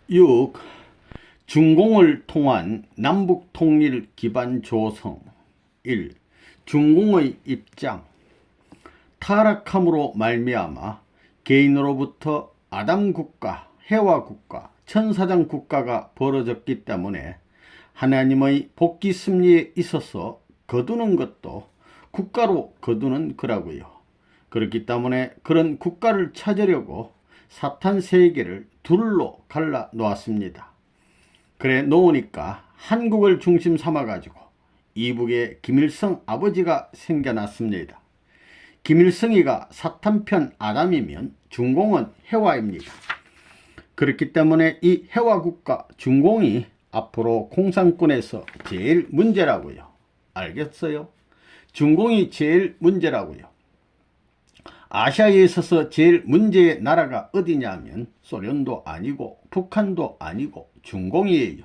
6. 중공을 통한 남북통일 기반 조성. 1. 중공의 입장. 타락함으로 말미암아 개인으로부터 아담국가, 해와국가, 천사장국가가 벌어졌기 때문에 하나님의 복귀 섭리에 있어서 거두는 것도 국가로 거두는 거라고요. 그렇기 때문에 그런 국가를 찾으려고 사탄 세계를 둘로 갈라 놓았습니다. 그래 놓으니까 한국을 중심 삼아 가지고 이북에 김일성 아버지가 생겨났습니다. 김일성이가 사탄편 아담이면 중공은 해와입니다. 그렇기 때문에 이 해와국가 중공이 앞으로 공산권에서 제일 문제라고요. 알겠어요? 중공이 제일 문제라고요. 아시아에 있어서 제일 문제의 나라가 어디냐면 소련도 아니고 북한도 아니고 중공이에요.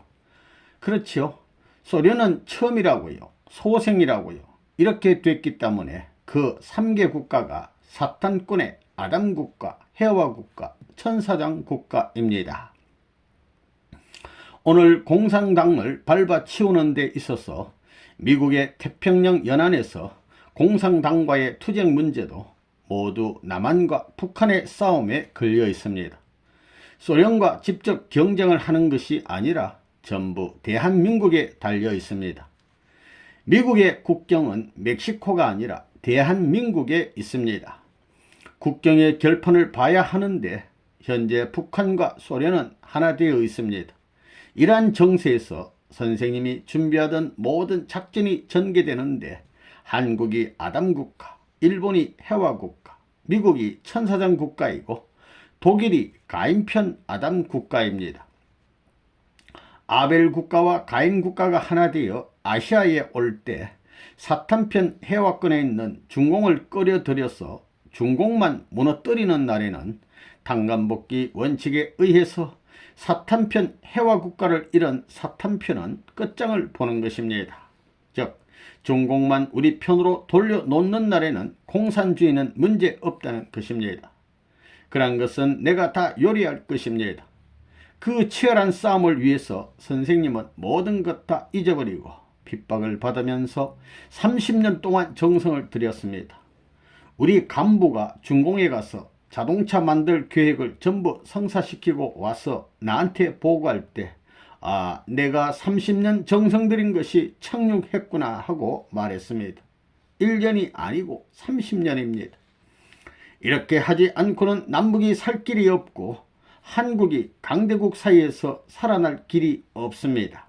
그렇지요? 소련은 처음이라고요. 소생이라고요. 이렇게 됐기 때문에 그 3개 국가가 사탄권의 아담국가, 해와국가, 천사장국가입니다. 오늘 공산당을 밟아치우는 데 있어서 미국의 태평양 연안에서 공산당과의 투쟁 문제도 모두 남한과 북한의 싸움에 걸려 있습니다. 소련과 직접 경쟁을 하는 것이 아니라 전부 대한민국에 달려 있습니다. 미국의 국경은 멕시코가 아니라 대한민국에 있습니다. 국경의 결판을 봐야 하는데 현재 북한과 소련은 하나 되어 있습니다. 이러한 정세에서 선생님이 준비하던 모든 작전이 전개되는데 한국이 아담국가, 일본이 해와국가, 미국이 천사장국가이고 독일이 가인편 아담국가입니다. 아벨 국가와 가인 국가가 하나 되어 아시아에 올 때 사탄편 해와권에 있는 중공을 끌어들여서 중공만 무너뜨리는 날에는 당간복귀 원칙에 의해서 사탄편 해와국가를 잃은 사탄편은 끝장을 보는 것입니다. 즉 중공만 우리 편으로 돌려놓는 날에는 공산주의는 문제없다는 것입니다. 그런 것은 내가 다 요리할 것입니다. 그 치열한 싸움을 위해서 선생님은 모든 것 다 잊어버리고 핍박을 받으면서 30년 동안 정성을 들였습니다. 우리 간부가 중공에 가서 자동차 만들 계획을 전부 성사시키고 와서 나한테 보고할 때 내가 30년 정성 들인 것이 착륙했구나 하고 말했습니다. 1년이 아니고 30년입니다. 이렇게 하지 않고는 남북이 살 길이 없고 한국이 강대국 사이에서 살아날 길이 없습니다.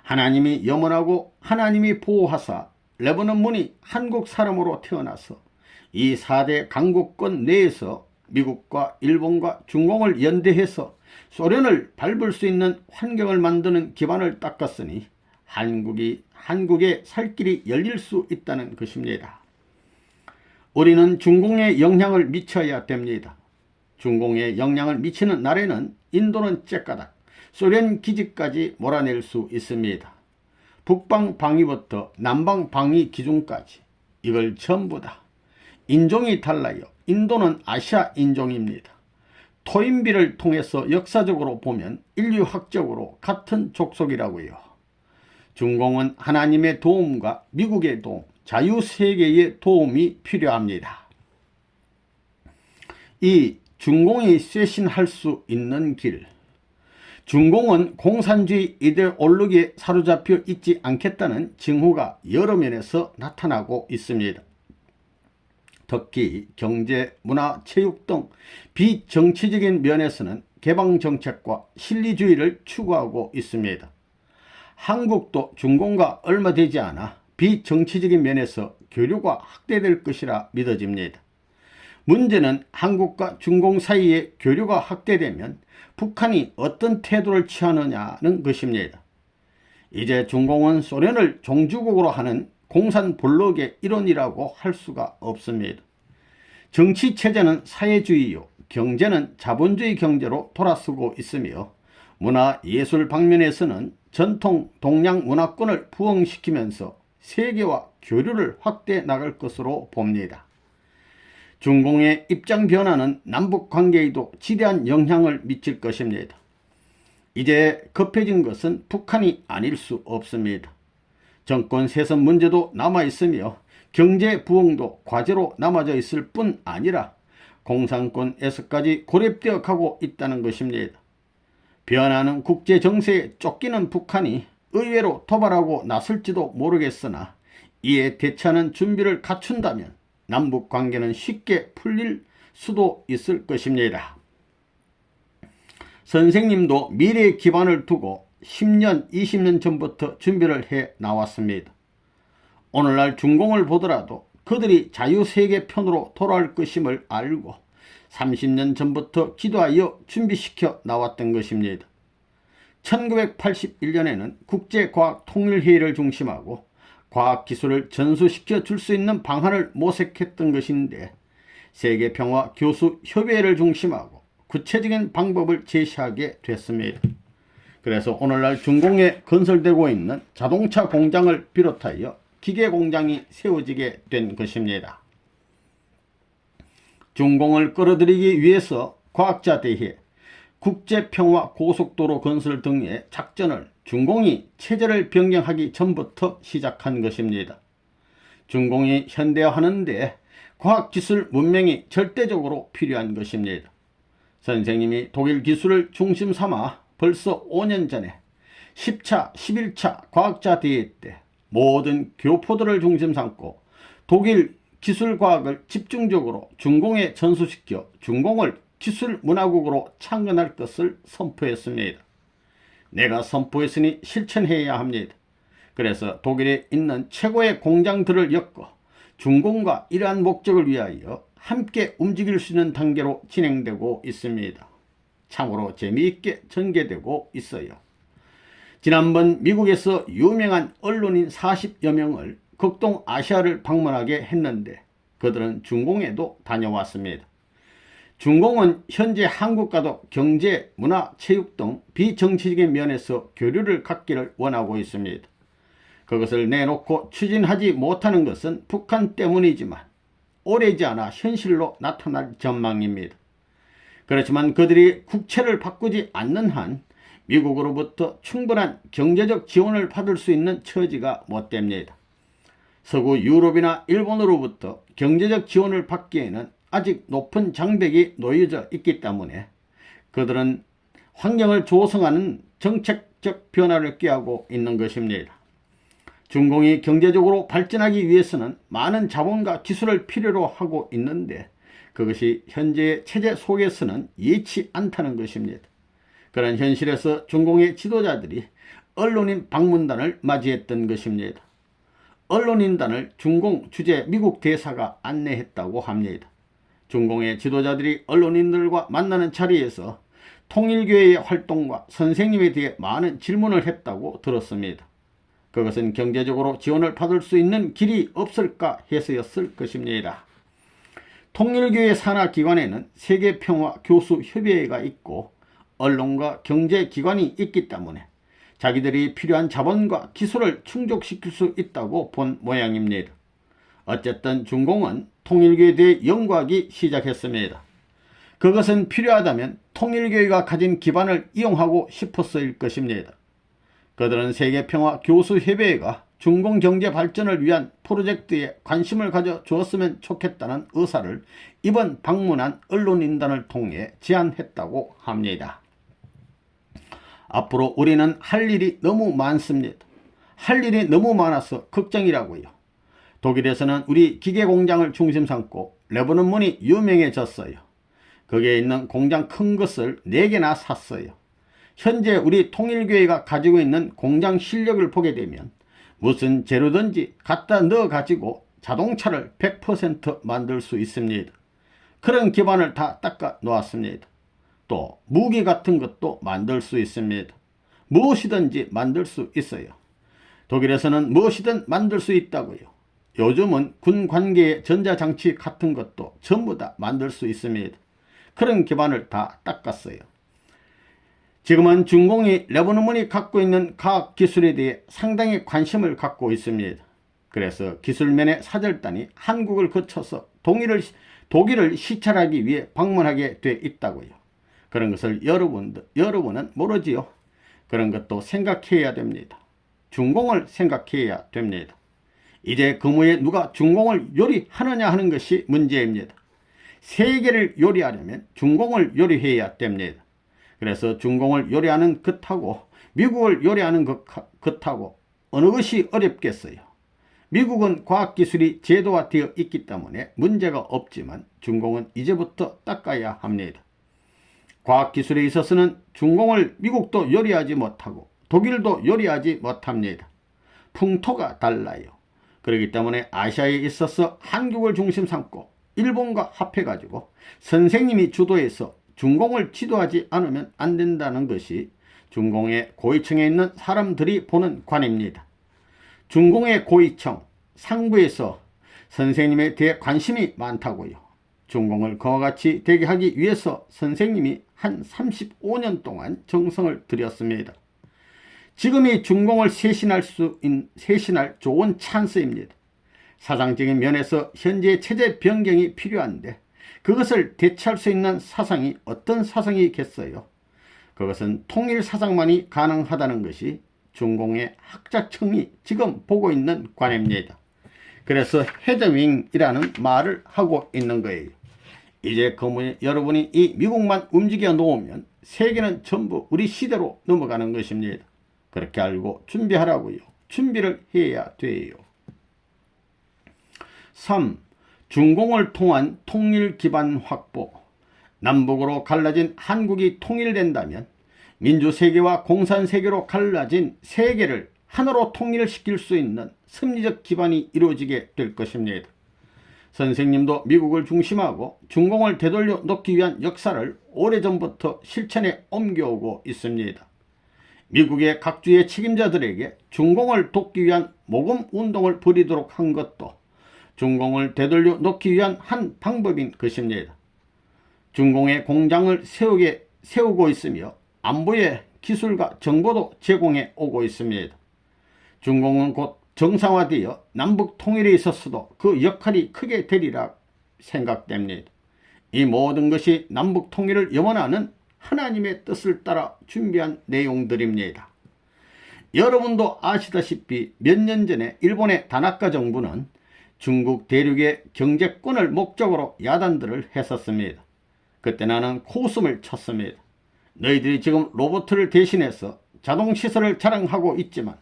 하나님이 염원하고 하나님이 보호하사 레바논 문이 한국 사람으로 태어나서 이 4대 강국권 내에서 미국과 일본과 중공을 연대해서 소련을 밟을 수 있는 환경을 만드는 기반을 닦았으니 한국의 살 길이 열릴 수 있다는 것입니다. 우리는 중공에 영향을 미쳐야 됩니다. 중공에 영향을 미치는 날에는 인도는 째까닥, 소련 기지까지 몰아낼 수 있습니다. 북방 방위부터 남방 방위 기준까지 이걸 전부 다 인종이 달라요. 인도는 아시아 인종입니다. 토인비를 통해서 역사적으로 보면 인류학적으로 같은 족속이라고요. 중공은 하나님의 도움과 미국의 도움, 자유세계의 도움이 필요합니다. 이 중공이 쇄신할 수 있는 길. 중공은 공산주의 이데올로기에 사로잡혀 있지 않겠다는 징후가 여러 면에서 나타나고 있습니다. 특히 경제, 문화, 체육 등 비정치적인 면에서는 개방정책과 실리주의를 추구하고 있습니다. 한국도 중공과 얼마 되지 않아 비정치적인 면에서 교류가 확대될 것이라 믿어집니다. 문제는 한국과 중공 사이의 교류가 확대되면 북한이 어떤 태도를 취하느냐는 것입니다. 이제 중공은 소련을 종주국으로 하는 공산블록의 일원이라고 할 수가 없습니다. 정치체제는 사회주의요, 경제는 자본주의 경제로 돌아서고 있으며 문화 예술 방면에서는 전통 동양 문화권을 부흥시키면서 세계와 교류를 확대해 나갈 것으로 봅니다. 중공의 입장 변화는 남북 관계에도 지대한 영향을 미칠 것입니다. 이제 급해진 것은 북한이 아닐 수 없습니다. 정권 세선 문제도 남아있으며 경제 부흥도 과제로 남아져 있을 뿐 아니라 공산권에서까지 고립되어 가고 있다는 것입니다. 변하는 국제 정세에 쫓기는 북한이 의외로 도발하고 나설지도 모르겠으나 이에 대처하는 준비를 갖춘다면 남북 관계는 쉽게 풀릴 수도 있을 것입니다. 선생님도 미래의 기반을 두고 10년, 20년 전부터 준비를 해 나왔습니다. 오늘날 중공을 보더라도 그들이 자유세계 편으로 돌아올 것임을 알고 30년 전부터 기도하여 준비시켜 나왔던 것입니다. 1981년에는 국제과학통일회의를 중심하고 과학기술을 전수시켜 줄 수 있는 방안을 모색했던 것인데 세계평화교수협의회를 중심하고 구체적인 방법을 제시하게 됐습니다. 그래서 오늘날 중공에 건설되고 있는 자동차 공장을 비롯하여 기계 공장이 세워지게 된 것입니다. 중공을 끌어들이기 위해서 과학자대회, 국제평화고속도로 건설 등의 작전을 중공이 체제를 변경하기 전부터 시작한 것입니다. 중공이 현대화하는데 과학기술 문명이 절대적으로 필요한 것입니다. 선생님이 독일 기술을 중심 삼아 벌써 5년 전에 10차, 11차 과학자대회 때 모든 교포들을 중심 삼고 독일 기술과학을 집중적으로 중공에 전수시켜 중공을 기술문화국으로 창건할 것을 선포했습니다. 내가 선포했으니 실천해야 합니다. 그래서 독일에 있는 최고의 공장들을 엮어 중공과 이러한 목적을 위하여 함께 움직일 수 있는 단계로 진행되고 있습니다. 참으로 재미있게 전개되고 있어요. 지난번 미국에서 유명한 언론인 40여 명을 극동 아시아를 방문하게 했는데 그들은 중공에도 다녀왔습니다. 중공은 현재 한국과도 경제, 문화, 체육 등 비정치적인 면에서 교류를 갖기를 원하고 있습니다. 그것을 내놓고 추진하지 못하는 것은 북한 때문이지만 오래지 않아 현실로 나타날 전망입니다. 그렇지만 그들이 국채를 바꾸지 않는 한 미국으로부터 충분한 경제적 지원을 받을 수 있는 처지가 못 됩니다. 서구 유럽이나 일본으로부터 경제적 지원을 받기에는 아직 높은 장벽이 놓여져 있기 때문에 그들은 환경을 조성하는 정책적 변화를 꾀하고 있는 것입니다. 중공이 경제적으로 발전하기 위해서는 많은 자본과 기술을 필요로 하고 있는데 그것이 현재의 체제 속에서는 예치 않다는 것입니다. 그런 현실에서 중공의 지도자들이 언론인 방문단을 맞이했던 것입니다. 언론인단을 중공 주재 미국 대사가 안내했다고 합니다. 중공의 지도자들이 언론인들과 만나는 자리에서 통일교회의 활동과 선생님에 대해 많은 질문을 했다고 들었습니다. 그것은 경제적으로 지원을 받을 수 있는 길이 없을까 해서였을 것입니다. 통일교회 산하기관에는 세계평화교수협의회가 있고 언론과 경제기관이 있기 때문에 자기들이 필요한 자본과 기술을 충족시킬 수 있다고 본 모양입니다. 어쨌든 중공은 통일교회에 대해 연구하기 시작했습니다. 그것은 필요하다면 통일교회가 가진 기반을 이용하고 싶었을 것입니다. 그들은 세계평화교수협의회가 중공 경제 발전을 위한 프로젝트에 관심을 가져 주었으면 좋겠다는 의사를 이번 방문한 언론인단을 통해 제안했다고 합니다. 앞으로 우리는 할 일이 너무 많습니다. 할 일이 너무 많아서 걱정이라고요. 독일에서는 우리 기계공장을 중심 삼고 레버논문이 유명해졌어요. 거기에 있는 공장 큰 것을 4개나 샀어요. 현재 우리 통일교회가 가지고 있는 공장 실력을 보게 되면 무슨 재료든지 갖다 넣어 가지고 자동차를 100% 만들 수 있습니다. 그런 기반을 다 닦아 놓았습니다. 또 무기 같은 것도 만들 수 있습니다. 무엇이든지 만들 수 있어요. 독일에서는 무엇이든 만들 수 있다고요. 요즘은 군 관계의 전자장치 같은 것도 전부 다 만들 수 있습니다. 그런 기반을 다 닦았어요. 지금은 중공이 레버논문이 갖고 있는 과학기술에 대해 상당히 관심을 갖고 있습니다. 그래서 기술면의 사절단이 한국을 거쳐서 독일을 시찰하기 위해 방문하게 돼 있다고요. 그런 것을 여러분은 모르지요. 그런 것도 생각해야 됩니다. 중공을 생각해야 됩니다. 이제 그무에 누가 중공을 요리하느냐 하는 것이 문제입니다. 세계를 요리하려면 중공을 요리해야 됩니다. 그래서 중공을 요리하는 것하고 미국을 요리하는 것하고 어느 것이 어렵겠어요. 미국은 과학기술이 제도화되어 있기 때문에 문제가 없지만 중공은 이제부터 닦아야 합니다. 과학기술에 있어서는 중공을 미국도 요리하지 못하고 독일도 요리하지 못합니다. 풍토가 달라요. 그렇기 때문에 아시아에 있어서 한국을 중심 삼고 일본과 합해가지고 선생님이 주도해서 중공을 지도하지 않으면 안 된다는 것이 중공의 고위층에 있는 사람들이 보는 관입니다. 중공의 고위층 상부에서 선생님에 대해 관심이 많다고요. 중공을 그와 같이 되게 하기 위해서 선생님이 한 35년 동안 정성을 들였습니다. 지금이 중공을 쇄신할 좋은 찬스입니다. 사상적인 면에서 현재의 체제 변경이 필요한데 그것을 대체할 수 있는 사상이 어떤 사상이겠어요? 그것은 통일 사상만이 가능하다는 것이 중공의 학자층이 지금 보고 있는 관입니다. 그래서 헤드윙이라는 말을 하고 있는 거예요. 이제 여러분이 이 미국만 움직여 놓으면 세계는 전부 우리 시대로 넘어가는 것입니다. 그렇게 알고 준비하라고요. 준비를 해야 돼요. 3. 중공을 통한 통일 기반 확보. 남북으로 갈라진 한국이 통일된다면 민주세계와 공산세계로 갈라진 세계를 하나로 통일시킬 수 있는 섭리적 기반이 이루어지게 될 것입니다. 선생님도 미국을 중심하고 중공을 되돌려 놓기 위한 역사를 오래전부터 실천에 옮겨오고 있습니다. 미국의 각주의 책임자들에게 중공을 돕기 위한 모금운동을 벌이도록 한 것도 중공을 되돌려 놓기 위한 한 방법인 것입니다. 중공의 공장을 세우고 있으며 안보의 기술과 정보도 제공해 오고 있습니다. 중공은 곧 정상화되어 남북 통일에 있어서도 그 역할이 크게 되리라 생각됩니다. 이 모든 것이 남북 통일을 염원하는 하나님의 뜻을 따라 준비한 내용들입니다. 여러분도 아시다시피 몇 년 전에 일본의 다나카 정부는 중국 대륙의 경제권을 목적으로 야단들을 했었습니다. 그때 나는 코웃음을 쳤습니다. 너희들이 지금 로봇을 대신해서 자동시설을 자랑하고 있지만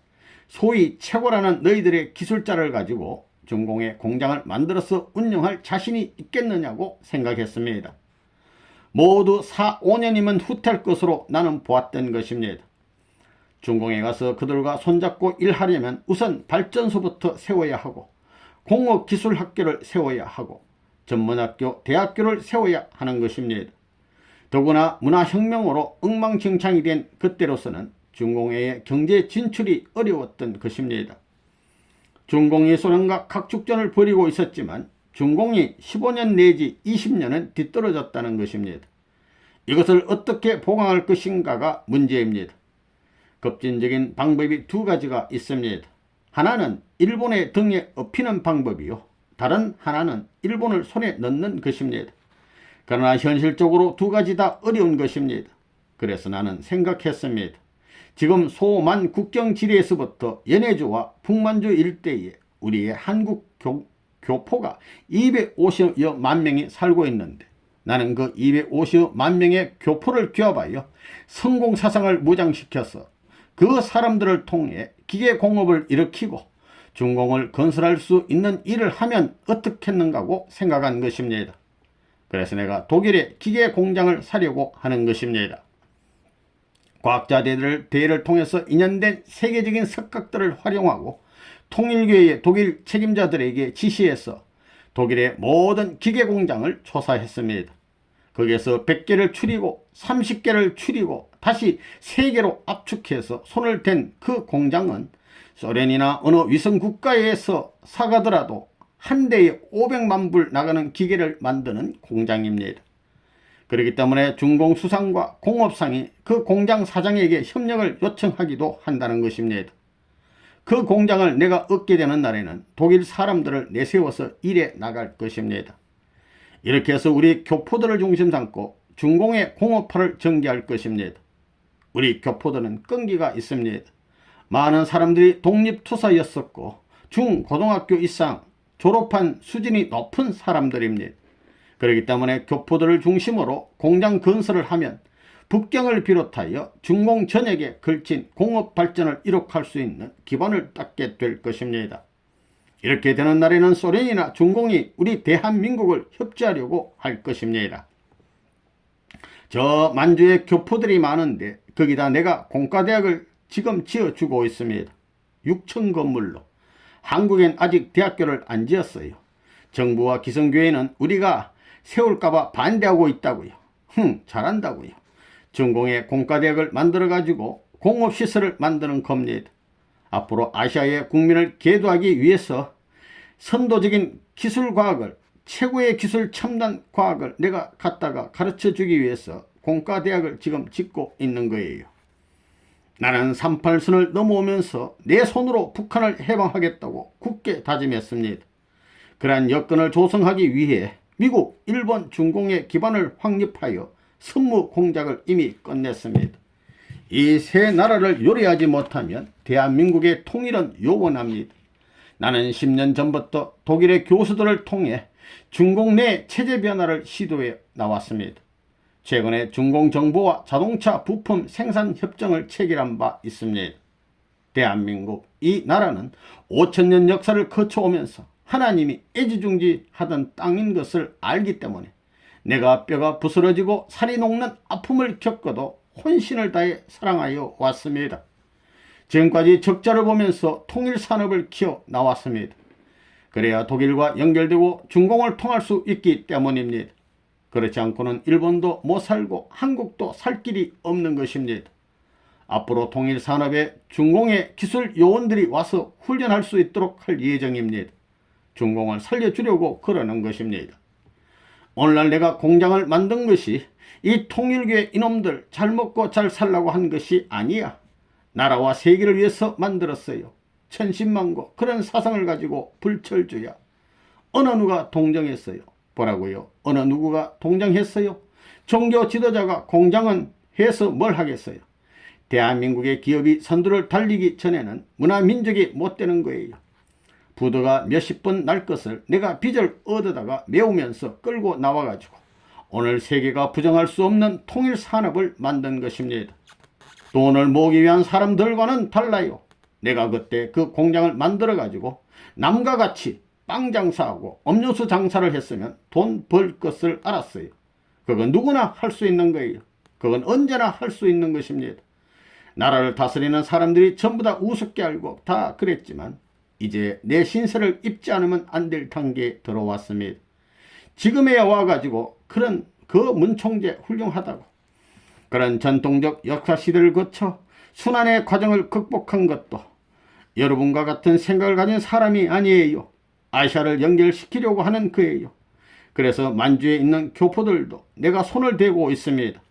소위 최고라는 너희들의 기술자를 가지고 중공의 공장을 만들어서 운영할 자신이 있겠느냐고 생각했습니다. 모두 4, 5년이면 후퇴할 것으로 나는 보았던 것입니다. 중공에 가서 그들과 손잡고 일하려면 우선 발전소부터 세워야 하고 공업기술학교를 세워야 하고 전문학교, 대학교를 세워야 하는 것입니다. 더구나 문화혁명으로 엉망진창이 된 그때로서는 중공의 경제 진출이 어려웠던 것입니다. 중공이 소련과 각축전을 벌이고 있었지만 중공이 15년 내지 20년은 뒤떨어졌다는 것입니다. 이것을 어떻게 보강할 것인가가 문제입니다. 급진적인 방법이 두 가지가 있습니다. 하나는 일본의 등에 업히는 방법이요. 다른 하나는 일본을 손에 넣는 것입니다. 그러나 현실적으로 두 가지 다 어려운 것입니다. 그래서 나는 생각했습니다. 지금 소만 국경지대에서부터 연해주와 북만주 일대에 우리의 한국 교포가 250여 명이 살고 있는데 나는 그 250만 명의 교포를 규합하여 성공사상을 무장시켜서 그 사람들을 통해 기계공업을 일으키고 중공을 건설할 수 있는 일을 하면 어떻겠는가고 생각한 것입니다. 그래서 내가 독일의 기계공장을 사려고 하는 것입니다. 과학자 대회를 통해서 인연된 세계적인 석학들을 활용하고 통일교회의 독일 책임자들에게 지시해서 독일의 모든 기계공장을 조사했습니다. 거기에서 100개를 추리고 30개를 추리고 다시 3개로 압축해서 손을 댄 그 공장은 소련이나 어느 위성국가에서 사가더라도 한 대에 500만 불 나가는 기계를 만드는 공장입니다. 그렇기 때문에 중공수상과 공업상이 그 공장 사장에게 협력을 요청하기도 한다는 것입니다. 그 공장을 내가 얻게 되는 날에는 독일 사람들을 내세워서 일해 나갈 것입니다. 이렇게 해서 우리 교포들을 중심 삼고 중공의 공업화를 전개할 것입니다. 우리 교포들은 끈기가 있습니다. 많은 사람들이 독립투사였었고 중고등학교 이상 졸업한 수준이 높은 사람들입니다. 그렇기 때문에 교포들을 중심으로 공장 건설을 하면 북경을 비롯하여 중공 전역에 걸친 공업 발전을 이룩할 수 있는 기반을 닦게 될 것입니다. 이렇게 되는 날에는 소련이나 중공이 우리 대한민국을 협조하려고 할 것입니다. 저 만주에 교포들이 많은데 거기다 내가 공과대학을 지금 지어주고 있습니다. 6층 건물로. 한국엔 아직 대학교를 안 지었어요. 정부와 기성교회는 우리가 세울까봐 반대하고 있다고요. 잘한다고요. 중공의 공과대학을 만들어가지고 공업시설을 만드는 겁니다. 앞으로 아시아의 국민을 계도하기 위해서 선도적인 기술과학을, 최고의 기술 첨단 과학을 내가 갖다가 가르쳐주기 위해서 공과대학을 지금 짓고 있는 거예요. 나는 38선을 넘어오면서 내 손으로 북한을 해방하겠다고 굳게 다짐했습니다. 그러한 여건을 조성하기 위해 미국, 일본, 중공의 기반을 확립하여 선무 공작을 이미 끝냈습니다. 이 세 나라를 요리하지 못하면 대한민국의 통일은 요원합니다. 나는 10년 전부터 독일의 교수들을 통해 중공 내 체제 변화를 시도해 나왔습니다. 최근에 중공 정부와 자동차 부품 생산 협정을 체결한 바 있습니다. 대한민국, 이 나라는 5000년 역사를 거쳐오면서 하나님이 애지중지하던 땅인 것을 알기 때문에 내가 뼈가 부스러지고 살이 녹는 아픔을 겪어도 혼신을 다해 사랑하여 왔습니다. 지금까지 적자를 보면서 통일산업을 키워 나왔습니다. 그래야 독일과 연결되고 중공을 통할 수 있기 때문입니다. 그렇지 않고는 일본도 못 살고 한국도 살 길이 없는 것입니다. 앞으로 통일산업에 중공의 기술 요원들이 와서 훈련할 수 있도록 할 예정입니다. 중공을 살려주려고 그러는 것입니다. 오늘날 내가 공장을 만든 것이 이 통일교회 이놈들 잘 먹고 잘 살라고 한 것이 아니야. 나라와 세계를 위해서 만들었어요. 천신만고 그런 사상을 가지고 불철주야. 어느 누가 동정했어요? 뭐라고요? 어느 누구가 동정했어요? 종교 지도자가 공장은 해서 뭘 하겠어요? 대한민국의 기업이 선두를 달리기 전에는 문화민족이 못 되는 거예요. 부도가 몇십 번 날 것을 내가 빚을 얻어다가 메우면서 끌고 나와가지고 오늘 세계가 부정할 수 없는 통일산업을 만든 것입니다. 돈을 모으기 위한 사람들과는 달라요. 내가 그때 그 공장을 만들어가지고 남과 같이 빵 장사하고 음료수 장사를 했으면 돈 벌 것을 알았어요. 그건 누구나 할 수 있는 거예요. 그건 언제나 할 수 있는 것입니다. 나라를 다스리는 사람들이 전부 다 우습게 알고 다 그랬지만 이제 내 신세를 입지 않으면 안 될 단계에 들어왔습니다. 지금에야 와가지고 그런 그 문총재 훌륭하다고 그런 전통적 역사 시대를 거쳐 순환의 과정을 극복한 것도 여러분과 같은 생각을 가진 사람이 아니에요. 아시아를 연결시키려고 하는 거예요. 그래서 만주에 있는 교포들도 내가 손을 대고 있습니다.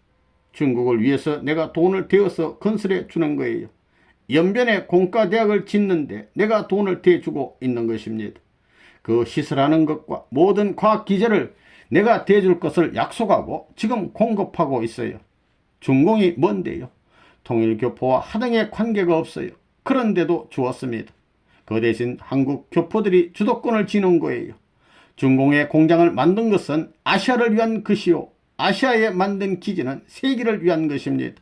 중국을 위해서 내가 돈을 대어서 건설해 주는 거예요. 연변에 공과대학을 짓는데 내가 돈을 대주고 있는 것입니다. 그 시설하는 것과 모든 과학기재를 내가 대줄 것을 약속하고 지금 공급하고 있어요. 중공이 뭔데요? 통일교포와 하등의 관계가 없어요. 그런데도 주었습니다. 그 대신 한국 교포들이 주도권을 쥐는 거예요. 중공의 공장을 만든 것은 아시아를 위한 것이요. 아시아에 만든 기지는 세계를 위한 것입니다.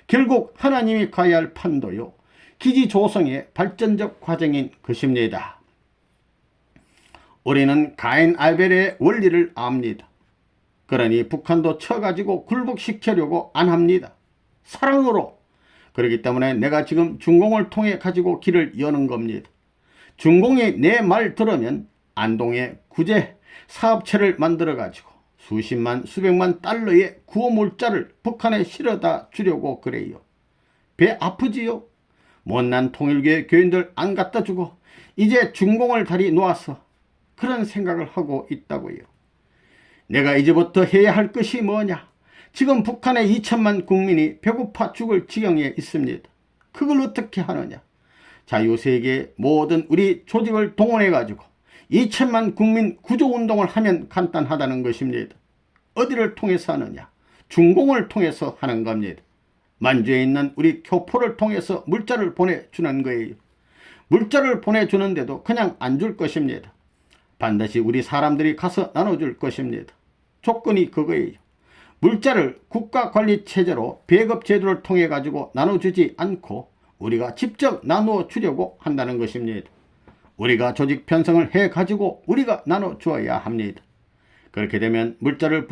결국 하나님이 가야 할 판도요. 기지 조성의 발전적 과정인 것입니다. 우리는 가인 아벨의 원리를 압니다. 그러니 북한도 쳐가지고 굴복시키려고 안 합니다. 사랑으로. 그렇기 때문에 내가 지금 중공을 통해 가지고 길을 여는 겁니다. 중공이 내 말 들으면 안동에 구제 사업체를 만들어 가지고 수십만 수백만 달러의 구호물자를 북한에 실어다 주려고 그래요. 배 아프지요? 못난 통일교회 교인들 안 갖다 주고 이제 중공을 다리 놓아서 그런 생각을 하고 있다고요. 내가 이제부터 해야 할 것이 뭐냐? 지금 북한의 2천만 국민이 배고파 죽을 지경에 있습니다. 그걸 어떻게 하느냐? 자유세계 모든 우리 조직을 동원해 가지고 2천만 국민 구조운동을 하면 간단하다는 것입니다. 어디를 통해서 하느냐? 중공을 통해서 하는 겁니다. 만주에 있는 우리 교포를 통해서 물자를 보내주는 거예요. 물자를 보내주는데도 그냥 안 줄 것입니다. 반드시 우리 사람들이 가서 나눠줄 것입니다. 조건이 그거예요. 물자를 국가관리체제로 배급제도를 통해 가지고 나눠주지 않고 우리가 직접 나누어 주려고 한다는 것입니다. 우리가 조직 편성을 해 가지고 우리가 나눠주어야 합니다. 그렇게 되면 물자를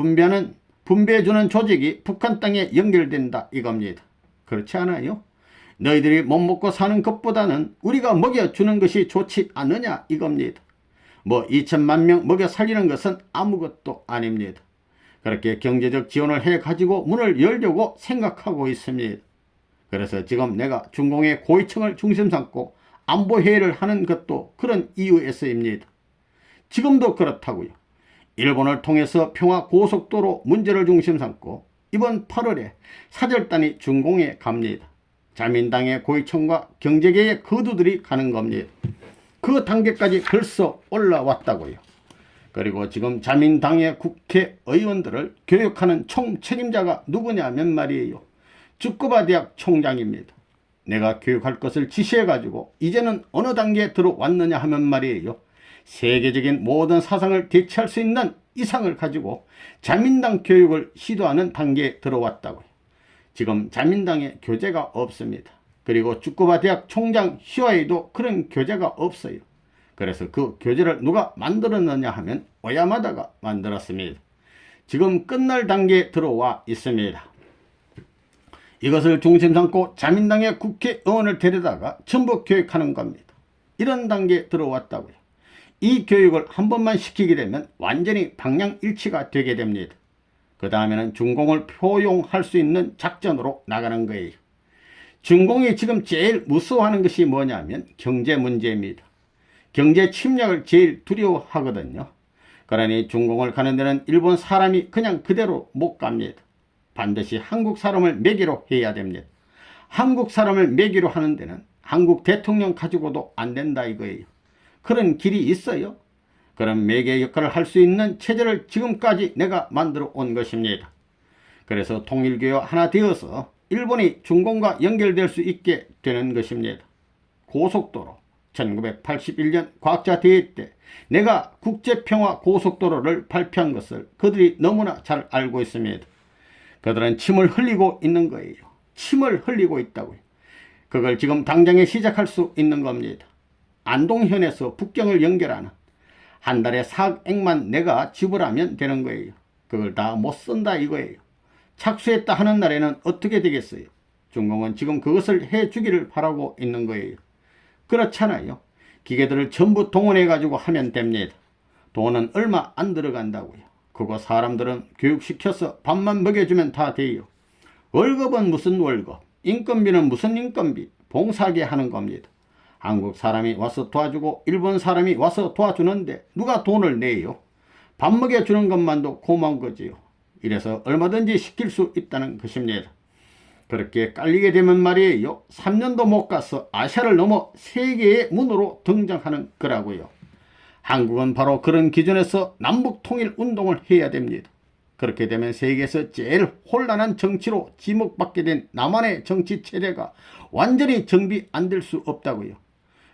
분배해주는 조직이 북한 땅에 연결된다 이겁니다. 그렇지 않아요? 너희들이 못 먹고 사는 것보다는 우리가 먹여주는 것이 좋지 않느냐 이겁니다. 뭐 2천만 명 먹여 살리는 것은 아무것도 아닙니다. 그렇게 경제적 지원을 해 가지고 문을 열려고 생각하고 있습니다. 그래서 지금 내가 중공의 고위층을 중심 삼고 안보회의를 하는 것도 그런 이유에서입니다. 지금도 그렇다고요. 일본을 통해서 평화고속도로 문제를 중심 삼고 이번 8월에 사절단이 중공에 갑니다. 자민당의 고위층과 경제계의 거두들이 가는 겁니다. 그 단계까지 벌써 올라왔다고요. 그리고 지금 자민당의 국회의원들을 교육하는 총책임자가 누구냐면 말이에요. 츠쿠바 대학 총장입니다. 내가 교육할 것을 지시해가지고 이제는 어느 단계에 들어왔느냐 하면 말이에요. 세계적인 모든 사상을 대체할 수 있는 이상을 가지고 자민당 교육을 시도하는 단계에 들어왔다고요. 지금 자민당에 교재가 없습니다. 그리고 츠쿠바 대학 총장 시와에도 그런 교재가 없어요. 그래서 그 교재를 누가 만들었느냐 하면 오야마다가 만들었습니다. 지금 끝날 단계에 들어와 있습니다. 이것을 중심 삼고 자민당의 국회의원을 데려다가 전부 교육하는 겁니다. 이런 단계에 들어왔다고요. 이 교육을 한 번만 시키게 되면 완전히 방향일치가 되게 됩니다. 그 다음에는 중공을 포용할 수 있는 작전으로 나가는 거예요. 중공이 지금 제일 무서워하는 것이 뭐냐면 경제 문제입니다. 경제 침략을 제일 두려워하거든요. 그러니 중공을 가는 데는 일본 사람이 그냥 그대로 못 갑니다. 반드시 한국 사람을 매기로 해야 됩니다. 한국 사람을 매기로 하는 데는 한국 대통령 가지고도 안 된다 이거예요. 그런 길이 있어요. 그런 매개 역할을 할 수 있는 체제를 지금까지 내가 만들어 온 것입니다. 그래서 통일교와 하나 되어서 일본이 중공과 연결될 수 있게 되는 것입니다. 고속도로 1981년 과학자 대회 때 내가 국제평화 고속도로를 발표한 것을 그들이 너무나 잘 알고 있습니다. 그들은 침을 흘리고 있는 거예요. 침을 흘리고 있다고요. 그걸 지금 당장에 시작할 수 있는 겁니다. 안동현에서 북경을 연결하는 한 달에 4억만 내가 지불하면 되는 거예요. 그걸 다 못 쓴다 이거예요. 착수했다 하는 날에는 어떻게 되겠어요? 중공은 지금 그것을 해주기를 바라고 있는 거예요. 그렇잖아요. 기계들을 전부 동원해 가지고 하면 됩니다. 돈은 얼마 안 들어간다고요. 그거 사람들은 교육시켜서 밥만 먹여주면 다 돼요. 월급은 무슨 월급, 인건비는 무슨 인건비, 봉사하게 하는 겁니다. 한국 사람이 와서 도와주고 일본 사람이 와서 도와주는데 누가 돈을 내요? 밥 먹여주는 것만도 고마운 거지요. 이래서 얼마든지 시킬 수 있다는 것입니다. 그렇게 깔리게 되면 말이에요. 3년도 못 가서 아시아를 넘어 세계의 문으로 등장하는 거라고요. 한국은 바로 그런 기준에서 남북통일운동을 해야 됩니다. 그렇게 되면 세계에서 제일 혼란한 정치로 지목받게 된 남한의 정치체제가 완전히 정비 안 될 수 없다고요.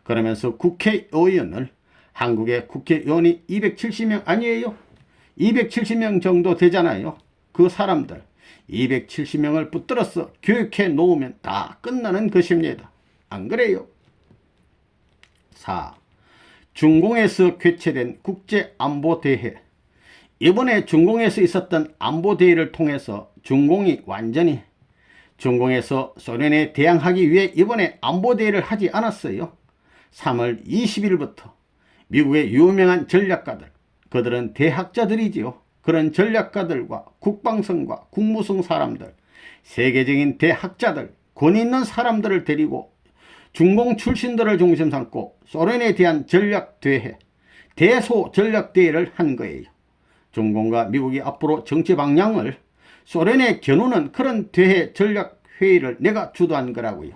그러면서 국회의원을 한국의 국회의원이 270명 아니에요? 270명 정도 되잖아요. 그 사람들 270명을 붙들어서 교육해 놓으면 다 끝나는 것입니다. 안 그래요? 4. 중공에서 개최된 국제안보대회. 이번에 중공에서 있었던 안보대회를 통해서 중공이 완전히 중공에서 소련에 대항하기 위해 이번에 안보대회를 하지 않았어요. 3월 20일부터 미국의 유명한 전략가들, 그들은 대학자들이지요. 그런 전략가들과 국방성과 국무성 사람들, 세계적인 대학자들, 권위 있는 사람들을 데리고 중공 출신들을 중심 삼고 소련에 대한 전략대회, 대소전략대회를 한 거예요. 중공과 미국이 앞으로 정치 방향을 소련에 겨누는 그런 대회 전략회의를 내가 주도한 거라고요.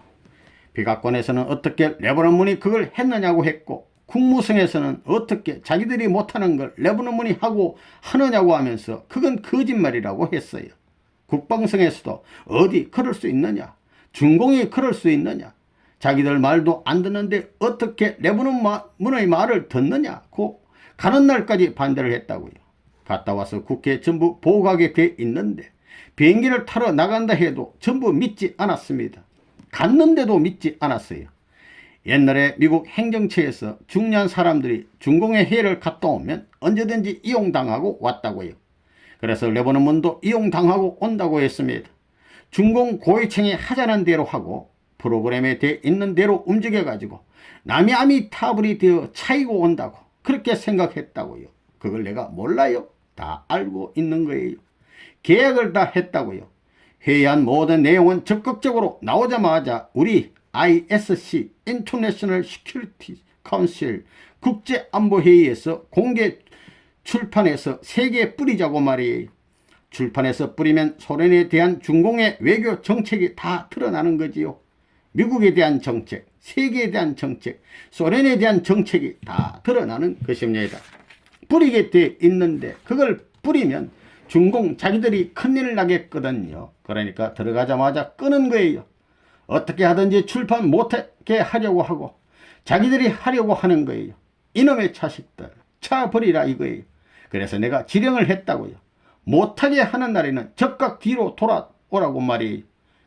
백악관에서는 어떻게 레버넌 문이 그걸 했느냐고 했고 국무성에서는 어떻게 자기들이 못하는 걸 레바논군이 하고 하느냐고 하면서 그건 거짓말이라고 했어요. 국방성에서도 어디 그럴 수 있느냐, 중공이 그럴 수 있느냐, 자기들 말도 안 듣는데 어떻게 레바논군의 말을 듣느냐고 가는 날까지 반대를 했다고요. 갔다 와서 국회에 전부 보고하게 돼 있는데 비행기를 타러 나간다 해도 전부 믿지 않았습니다. 갔는데도 믿지 않았어요. 옛날에 미국 행정처에서 중요한 사람들이 중공의 해외를 갔다 오면 언제든지 이용당하고 왔다고요. 그래서 레바논군도 이용당하고 온다고 했습니다. 중공 고위층이 하자는 대로 하고 프로그램에 돼 있는 대로 움직여가지고 남이 아미타불이 되어 차이고 온다고 그렇게 생각했다고요. 그걸 내가 몰라요? 다 알고 있는 거예요. 계약을 다 했다고요. 회의한 모든 내용은 적극적으로 나오자마자 우리 ISC International Security Council 국제안보회의에서 공개 출판해서 세계에 뿌리자고 말이에요. 출판해서 뿌리면 소련에 대한 중공의 외교 정책이 다 드러나는 거지요. 미국에 대한 정책, 세계에 대한 정책, 소련에 대한 정책이 다 드러나는 것입니다. 뿌리게 돼 있는데 그걸 뿌리면 중공 자기들이 큰일 나겠거든요. 그러니까 들어가자마자 끄는 거예요. 어떻게 하든지 출판 못하게 하려고 하고 자기들이 하려고 하는 거예요. 이놈의 자식들 차버리라 이거예요. 그래서 내가 지령을 했다고요. 못하게 하는 날에는 적극 뒤로 돌아오라고 말이에요.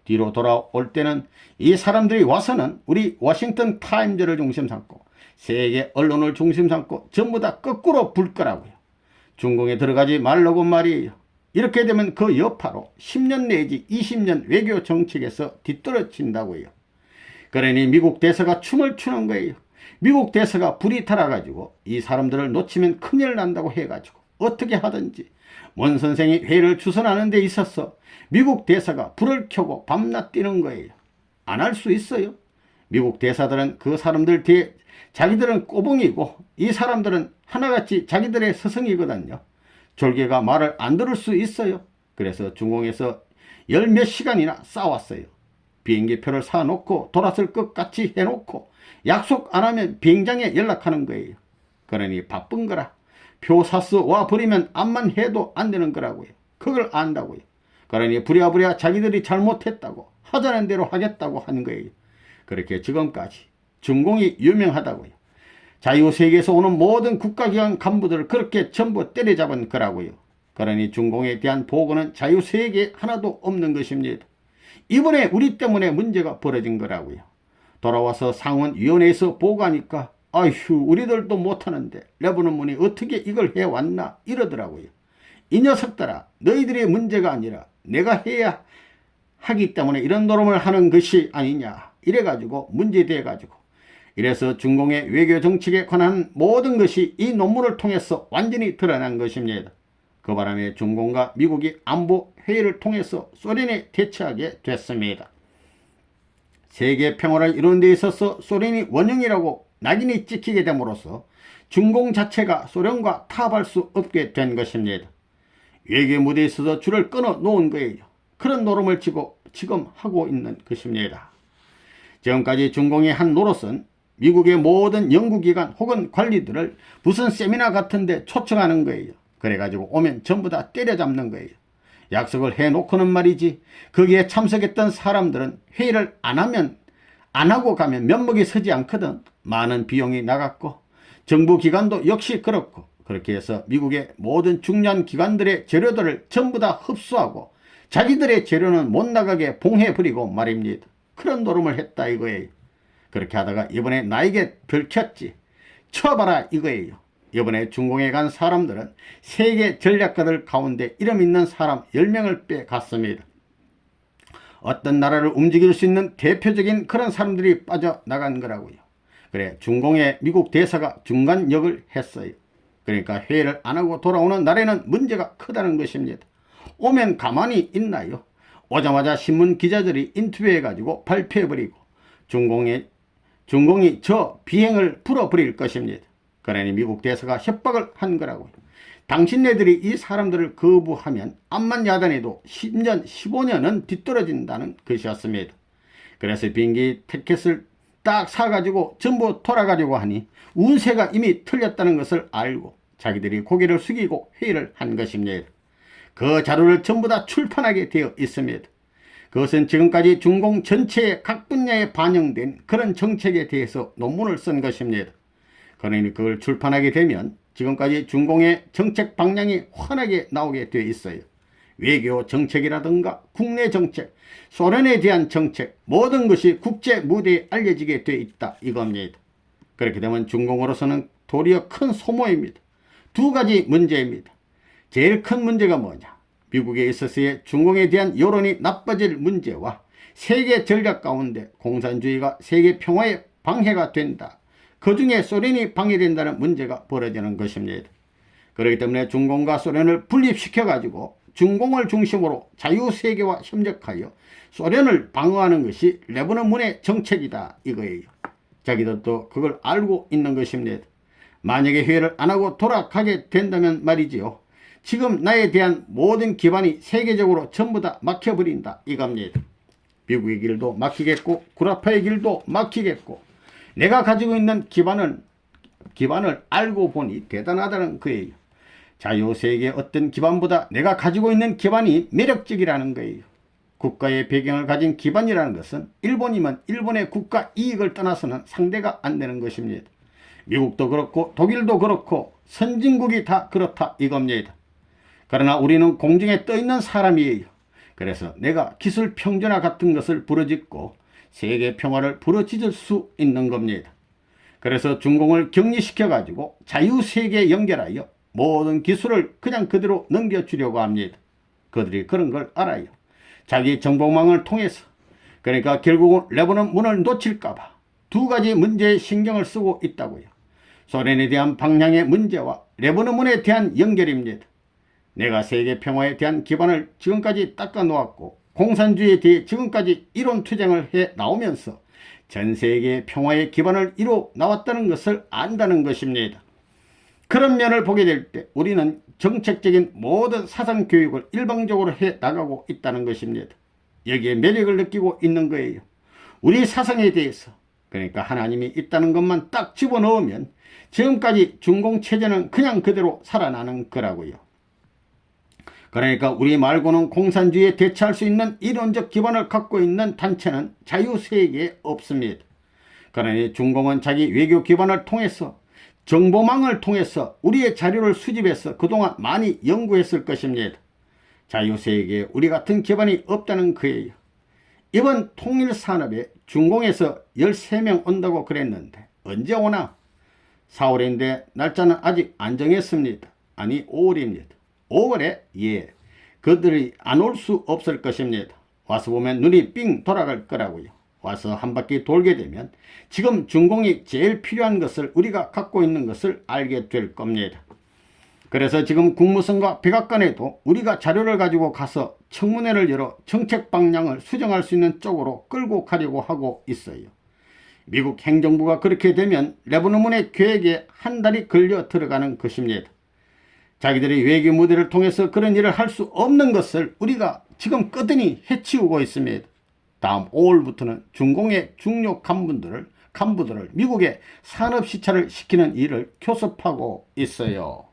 뒤로 돌아올 때는 이 사람들이 와서는 우리 워싱턴 타임즈를 중심 삼고 세계 언론을 중심 삼고 전부 다 거꾸로 불 거라고요. 중공에 들어가지 말라고 말이에요. 이렇게 되면 그 여파로 10년 내지 20년 외교 정책에서 뒤떨어진다고요. 그러니 미국 대사가 춤을 추는 거예요. 미국 대사가 불이 타라가지고 이 사람들을 놓치면 큰일 난다고 해가지고 어떻게 하든지 원 선생이 회의를 주선하는 데 있어서 미국 대사가 불을 켜고 밤낮 뛰는 거예요. 안 할 수 있어요. 미국 대사들은 그 사람들 뒤에 자기들은 꼬붕이고 이 사람들은 하나같이 자기들의 스승이거든요. 졸개가 말을 안 들을 수 있어요. 그래서 중공에서 열 몇 시간이나 싸웠어요. 비행기표를 사놓고 돌아설 것 같이 해놓고 약속 안 하면 비행장에 연락하는 거예요. 그러니 바쁜 거라. 표 사서 와버리면 암만 해도 안 되는 거라고요. 그걸 안다고요. 그러니 부랴부랴 자기들이 잘못했다고 하자는 대로 하겠다고 하는 거예요. 그렇게 지금까지 중공이 유명하다고요. 자유세계에서 오는 모든 국가기관 간부들을 그렇게 전부 때려잡은 거라고요. 그러니 중공에 대한 보고는 자유세계에 하나도 없는 것입니다. 이번에 우리 때문에 문제가 벌어진 거라고요. 돌아와서 상원위원회에서 보고하니까 아휴 우리들도 못하는데 레바논군이 어떻게 이걸 해왔나 이러더라고요. 이 녀석들아 너희들의 문제가 아니라 내가 해야 하기 때문에 이런 노름을 하는 것이 아니냐 이래가지고 문제돼가지고 이래서 중공의 외교 정책에 관한 모든 것이 이 논문을 통해서 완전히 드러난 것입니다. 그 바람에 중공과 미국이 안보 회의를 통해서 소련에 대처하게 됐습니다. 세계 평화를 이루는 데 있어서 소련이 원흉이라고 낙인이 찍히게 됨으로써 중공 자체가 소련과 타협할 수 없게 된 것입니다. 외교 무대에 있어서 줄을 끊어 놓은 거예요. 그런 노름을 지금 하고 있는 것입니다. 지금까지 중공의 한 노릇은 미국의 모든 연구기관 혹은 관리들을 무슨 세미나 같은 데 초청하는 거예요. 그래가지고 오면 전부 다 때려잡는 거예요. 약속을 해놓고는 말이지 거기에 참석했던 사람들은 회의를 안 하고 가면 면목이 서지 않거든. 많은 비용이 나갔고 정부기관도 역시 그렇고 그렇게 해서 미국의 모든 중요한 기관들의 재료들을 전부 다 흡수하고 자기들의 재료는 못 나가게 봉해버리고 말입니다. 그런 노름을 했다 이거예요. 그렇게 하다가 이번에 나에게 들켰지. 쳐봐라 이거예요. 이번에 중공에 간 사람들은 세계 전략가들 가운데 이름 있는 사람 10명을 빼갔습니다. 어떤 나라를 움직일 수 있는 대표적인 그런 사람들이 빠져나간 거라고요. 그래 중공의 미국 대사가 중간 역을 했어요. 그러니까 회의를 안 하고 돌아오는 날에는 문제가 크다는 것입니다. 오면 가만히 있나요? 오자마자 신문 기자들이 인터뷰해가지고 발표해버리고 중공이 저 비행을 풀어버릴 것입니다. 그러니 미국 대사가 협박을 한 거라고요. 당신네들이 이 사람들을 거부하면 암만 야단해도 10년, 15년은 뒤떨어진다는 것이었습니다. 그래서 비행기 티켓을 딱 사가지고 전부 돌아가려고 하니 운세가 이미 틀렸다는 것을 알고 자기들이 고개를 숙이고 회의를 한 것입니다. 그 자료를 전부 다 출판하게 되어 있습니다. 그것은 지금까지 중공 전체의 각 분야에 반영된 그런 정책에 대해서 논문을 쓴 것입니다. 그러니 그걸 출판하게 되면 지금까지 중공의 정책 방향이 환하게 나오게 되어 있어요. 외교 정책이라든가 국내 정책, 소련에 대한 정책, 모든 것이 국제 무대에 알려지게 되어 있다 이겁니다. 그렇게 되면 중공으로서는 도리어 큰 소모입니다. 두 가지 문제입니다. 제일 큰 문제가 뭐냐? 미국에 있어서의 중공에 대한 여론이 나빠질 문제와 세계 전략 가운데 공산주의가 세계 평화에 방해가 된다. 그 중에 소련이 방해된다는 문제가 벌어지는 것입니다. 그렇기 때문에 중공과 소련을 분립시켜가지고 중공을 중심으로 자유세계와 협력하여 소련을 방어하는 것이 레버넌문의 정책이다 이거예요. 자기들도 그걸 알고 있는 것입니다. 만약에 회의를 안 하고 돌아가게 된다면 말이지요. 지금 나에 대한 모든 기반이 세계적으로 전부 다 막혀버린다 이겁니다. 미국의 길도 막히겠고 구라파의 길도 막히겠고 내가 가지고 있는 기반을 알고 보니 대단하다는 거예요. 자유세계의 어떤 기반보다 내가 가지고 있는 기반이 매력적이라는 거예요. 국가의 배경을 가진 기반이라는 것은 일본이면 일본의 국가 이익을 떠나서는 상대가 안 되는 것입니다. 미국도 그렇고 독일도 그렇고 선진국이 다 그렇다 이겁니다. 그러나 우리는 공중에 떠 있는 사람이에요. 그래서 내가 기술 평준화 같은 것을 부르짖고 세계 평화를 부르짖을 수 있는 겁니다. 그래서 중공을 격리시켜 가지고 자유세계에 연결하여 모든 기술을 그냥 그대로 넘겨주려고 합니다. 그들이 그런 걸 알아요. 자기 정보망을 통해서. 그러니까 결국은 레버넌 문을 놓칠까봐 두 가지 문제에 신경을 쓰고 있다고요. 소련에 대한 방향의 문제와 레버넌 문에 대한 연결입니다. 내가 세계 평화에 대한 기반을 지금까지 닦아 놓았고 공산주의에 대해 지금까지 이론 투쟁을 해 나오면서 전 세계의 평화의 기반을 이루어 나왔다는 것을 안다는 것입니다. 그런 면을 보게 될 때 우리는 정책적인 모든 사상 교육을 일방적으로 해 나가고 있다는 것입니다. 여기에 매력을 느끼고 있는 거예요. 우리 사상에 대해서, 그러니까 하나님이 있다는 것만 딱 집어넣으면 지금까지 중공체제는 그냥 그대로 살아나는 거라고요. 그러니까 우리 말고는 공산주의에 대처할 수 있는 이론적 기반을 갖고 있는 단체는 자유세계에 없습니다. 그러니 중공은 자기 외교 기반을 통해서 정보망을 통해서 우리의 자료를 수집해서 그동안 많이 연구했을 것입니다. 자유세계에 우리 같은 기반이 없다는 거예요. 이번 통일산업에 중공에서 13명 온다고 그랬는데 언제 오나? 4월인데 날짜는 아직 안 정했습니다. 아니 5월입니다. 5월에 그들이 안 올 수 없을 것입니다. 와서 보면 눈이 삥 돌아갈 거라고요. 와서 한 바퀴 돌게 되면 지금 중공이 제일 필요한 것을 우리가 갖고 있는 것을 알게 될 겁니다. 그래서 지금 국무성과 백악관에도 우리가 자료를 가지고 가서 청문회를 열어 정책 방향을 수정할 수 있는 쪽으로 끌고 가려고 하고 있어요. 미국 행정부가 그렇게 되면 레버넌문의 계획에 한 달이 걸려 들어가는 것입니다. 자기들이 외교 무대를 통해서 그런 일을 할 수 없는 것을 우리가 지금 끄더니 해치우고 있습니다. 다음 5월부터는 중공의 중요 간부들을 미국에 산업시찰을 시키는 일을 교섭하고 있어요.